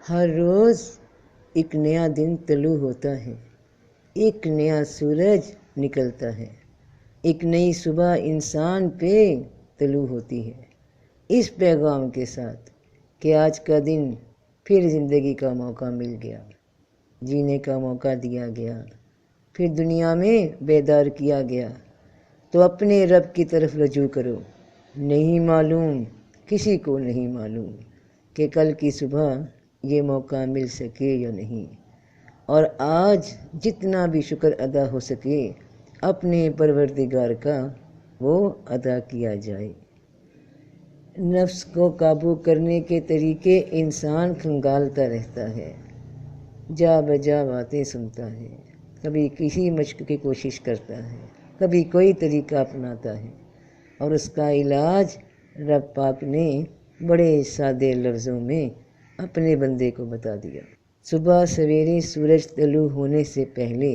ہر روز ایک نیا دن طلوع ہوتا ہے، ایک نیا سورج نکلتا ہے، ایک نئی صبح انسان پہ طلوع ہوتی ہے، اس پیغام کے ساتھ کہ آج کا دن پھر زندگی کا موقع مل گیا، جینے کا موقع دیا گیا، پھر دنیا میں بیدار کیا گیا، تو اپنے رب کی طرف رجوع کرو۔ نہیں معلوم، کسی کو نہیں معلوم کہ کل کی صبح یہ موقع مل سکے یا نہیں، اور آج جتنا بھی شکر ادا ہو سکے اپنے پروردگار کا وہ ادا کیا جائے۔ نفس کو قابو کرنے کے طریقے انسان کھنگالتا رہتا ہے، جا بجا باتیں سنتا ہے، کبھی کسی مشق کی کوشش کرتا ہے، کبھی کوئی طریقہ اپناتا ہے، اور اس کا علاج رب پاک نے بڑے سادے لفظوں میں اپنے بندے کو بتا دیا۔ صبح سویرے سورج طلوع ہونے سے پہلے،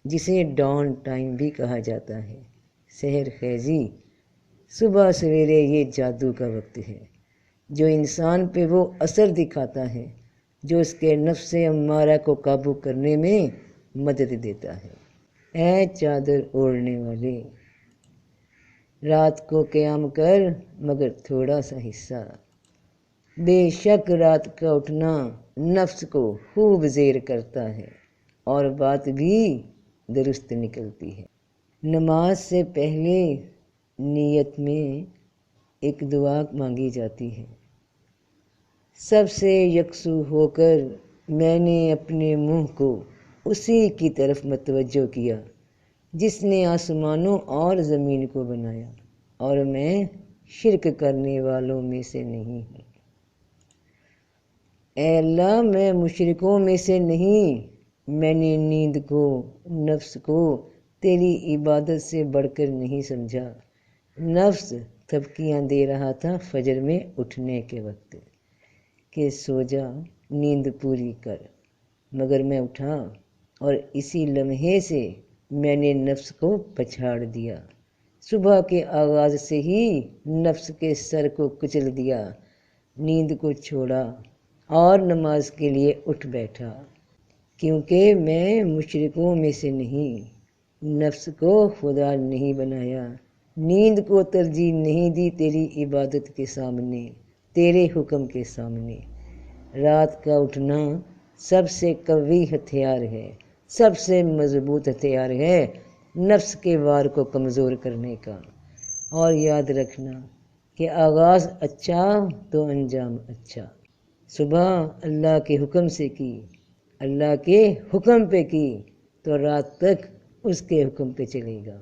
جسے ڈان ٹائم بھی کہا جاتا ہے، سحر خیزی، صبح سویرے یہ جادو کا وقت ہے جو انسان پہ وہ اثر دکھاتا ہے جو اس کے نفس امارہ کو قابو کرنے میں مدد دیتا ہے۔ اے چادر اوڑھنے والے، رات کو قیام کر مگر تھوڑا سا حصہ، بے شک رات کا اٹھنا نفس کو خوب زیر کرتا ہے اور بات بھی درست نکلتی ہے۔ نماز سے پہلے نیت میں ایک دعا مانگی جاتی ہے۔ سب سے یکسو ہو کر میں نے اپنے منہ کو اسی کی طرف متوجہ کیا جس نے آسمانوں اور زمین کو بنایا، اور میں شرک کرنے والوں میں سے نہیں ہوں۔ اے اللہ، میں مشرکوں میں سے نہیں۔ میں نے نیند کو، نفس کو تیری عبادت سے بڑھ کر نہیں سمجھا۔ نفس تھپکیاں دے رہا تھا فجر میں اٹھنے کے وقت کہ سو جا، نیند پوری کر، مگر میں اٹھا اور اسی لمحے سے میں نے نفس کو پچھاڑ دیا۔ صبح کے آغاز سے ہی نفس کے سر کو کچل دیا، نیند کو چھوڑا اور نماز کے لیے اٹھ بیٹھا، کیونکہ میں مشرکوں میں سے نہیں۔ نفس کو خدا نہیں بنایا، نیند کو ترجیح نہیں دی تیری عبادت کے سامنے، تیرے حکم کے سامنے۔ رات کا اٹھنا سب سے قوی ہتھیار ہے، سب سے مضبوط ہتھیار ہے نفس کے وار کو کمزور کرنے کا۔ اور یاد رکھنا کہ آغاز اچھا تو انجام اچھا۔ صبح اللہ کے حکم سے کی، اللہ کے حکم پہ کی، تو رات تک اس کے حکم پہ چلے گا۔